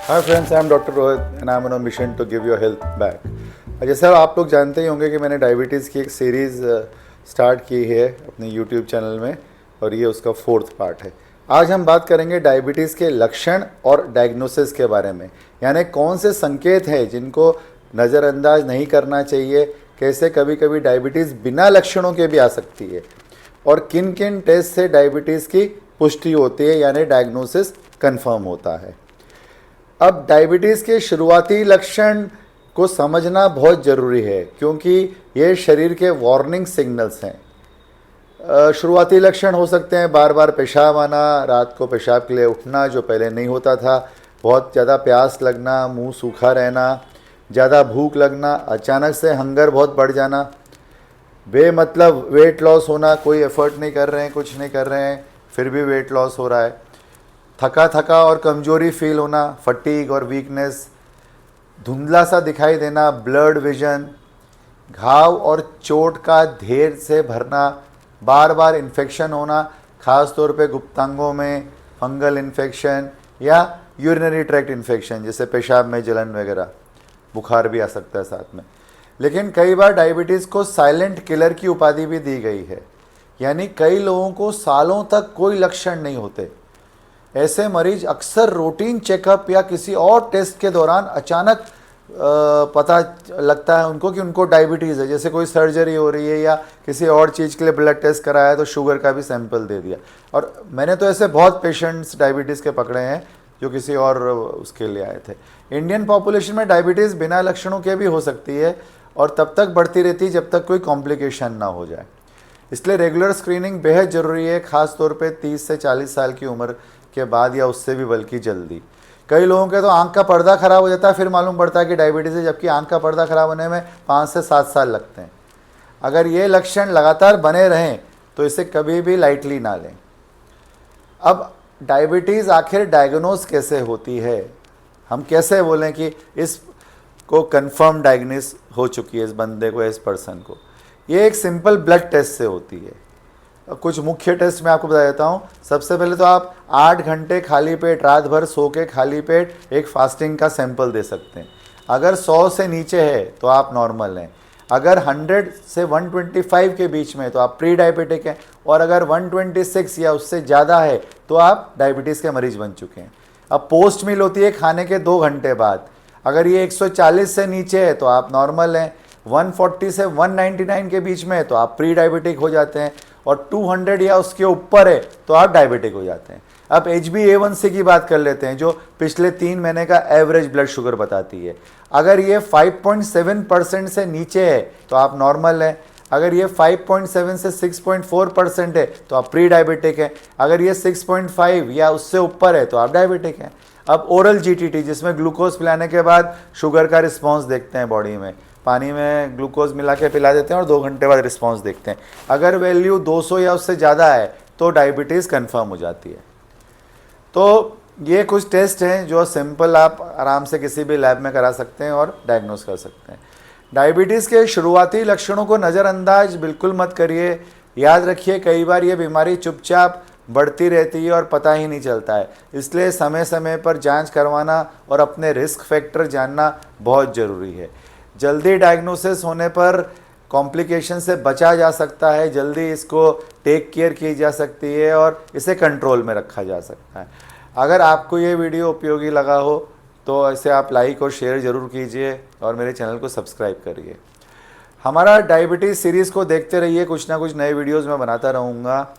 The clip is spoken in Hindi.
Hi friends, I am doctor Rohit and I am on a mission to give your health back. जैसे आप लोग जानते ही होंगे कि मैंने डायबिटीज़ की एक सीरीज़ स्टार्ट की है अपने यूट्यूब चैनल में और ये उसका 4th पार्ट है। आज हम बात करेंगे डायबिटीज़ के लक्षण और डायग्नोसिस के बारे में, यानी कौन से संकेत हैं जिनको नज़रअंदाज नहीं करना चाहिए, कैसे कभी कभी डायबिटीज़ बिना लक्षणों के भी आ सकती है और किन किन टेस्ट से डायबिटीज़ की पुष्टि होती है यानी डायग्नोसिस कंफर्म होता है। अब डायबिटीज़ के शुरुआती लक्षण को समझना बहुत ज़रूरी है क्योंकि ये शरीर के वार्निंग सिग्नल्स हैं। शुरुआती लक्षण हो सकते हैं बार बार पेशाब आना, रात को पेशाब के लिए उठना जो पहले नहीं होता था, बहुत ज़्यादा प्यास लगना, मुंह सूखा रहना, ज़्यादा भूख लगना, अचानक से हंगर बहुत बढ़ जाना, बेमतलब वेट लॉस होना, कोई एफर्ट नहीं कर रहे हैं, कुछ नहीं कर रहे हैं फिर भी वेट लॉस हो रहा है, थका थका और कमजोरी फील होना, फटीग और वीकनेस, धुंधला सा दिखाई देना, ब्लर्ड विजन, घाव और चोट का ढेर से भरना, बार बार इन्फेक्शन होना, खास तौर पे गुप्तांगों में फंगल इन्फेक्शन या यूरिनरी ट्रैक्ट इन्फेक्शन जैसे पेशाब में जलन वगैरह, बुखार भी आ सकता है साथ में। लेकिन कई बार डायबिटीज़ को साइलेंट किलर की उपाधि भी दी गई है, यानी कई लोगों को सालों तक कोई लक्षण नहीं होते। ऐसे मरीज अक्सर रूटीन चेकअप या किसी और टेस्ट के दौरान अचानक पता लगता है उनको कि उनको डायबिटीज़ है, जैसे कोई सर्जरी हो रही है या किसी और चीज़ के लिए ब्लड टेस्ट कराया तो शुगर का भी सैंपल दे दिया। और मैंने तो ऐसे बहुत पेशेंट्स डायबिटीज़ के पकड़े हैं जो किसी और उसके लिए आए थे। इंडियन पॉपुलेशन में डायबिटीज़ बिना लक्षणों के भी हो सकती है और तब तक बढ़ती रहती है जब तक कोई कॉम्प्लिकेशन ना हो जाए। इसलिए रेगुलर स्क्रीनिंग बेहद ज़रूरी है, ख़ास तौर पे 30 से 40 साल की उम्र के बाद या उससे भी बल्कि जल्दी। कई लोगों के तो आंख का पर्दा खराब हो जाता है, फिर मालूम पड़ता है कि डायबिटीज़ है, जबकि आंख का पर्दा खराब होने में 5 से 7 साल लगते हैं। अगर ये लक्षण लगातार बने रहें तो इसे कभी भी लाइटली ना लें। अब डायबिटीज़ आखिर डायग्नोस कैसे होती है, हम कैसे बोलें कि इसको कंफर्म डायग्नोस हो चुकी है इस बंदे को, इस पर्सन को? ये एक सिंपल ब्लड टेस्ट से होती है। कुछ मुख्य टेस्ट मैं आपको बता देता हूँ। सबसे पहले तो आप 8 घंटे खाली पेट रात भर सो के खाली पेट एक फास्टिंग का सैंपल दे सकते हैं। अगर 100 से नीचे है तो आप नॉर्मल हैं, अगर 100 से 125 के बीच में है तो आप प्री डायबिटिक हैं, और अगर 126 या उससे ज़्यादा है तो आप डायबिटीज़ के मरीज बन चुके हैं। अब पोस्ट मील होती है खाने के 2 घंटे बाद, अगर ये 140 से नीचे है तो आप नॉर्मल हैं, 140 से 199 के बीच में है तो आप प्री डायबिटिक हो जाते हैं, और 200 या उसके ऊपर है तो आप डायबिटिक हो जाते हैं। अब HbA1c की बात कर लेते हैं जो पिछले 3 महीने का एवरेज ब्लड शुगर बताती है। अगर ये 5.7% से नीचे है तो आप नॉर्मल हैं, अगर ये 5.7 से 6.4% है तो आप प्री डायबिटिक हैं, अगर ये 6.5 या उससे ऊपर है तो आप डायबिटिक हैं। अब ओरल GTT जिसमें ग्लूकोज पिलाने के बाद शुगर का रिस्पॉन्स देखते हैं बॉडी में, पानी में ग्लूकोज मिला के पिला देते हैं और 2 घंटे बाद रिस्पांस देखते हैं। अगर वैल्यू 200 या उससे ज़्यादा है तो डायबिटीज़ कंफर्म हो जाती है। तो ये कुछ टेस्ट हैं जो सिंपल आप आराम से किसी भी लैब में करा सकते हैं और डायग्नोस कर सकते हैं। डायबिटीज़ के शुरुआती लक्षणों को नज़रअंदाज बिल्कुल मत करिए। याद रखिए कई बार ये बीमारी चुपचाप बढ़ती रहती है और पता ही नहीं चलता है, इसलिए समय समय पर जांच करवाना और अपने रिस्क फैक्टर जानना बहुत ज़रूरी है। जल्दी डायग्नोसिस होने पर कॉम्प्लिकेशन से बचा जा सकता है, जल्दी इसको टेक केयर की जा सकती है और इसे कंट्रोल में रखा जा सकता है। अगर आपको ये वीडियो उपयोगी लगा हो तो इसे आप लाइक और शेयर ज़रूर कीजिए और मेरे चैनल को सब्सक्राइब करिए। हमारा डायबिटीज़ सीरीज़ को देखते रहिए, कुछ ना कुछ नए वीडियोज़ मैं बनाता रहूँगा।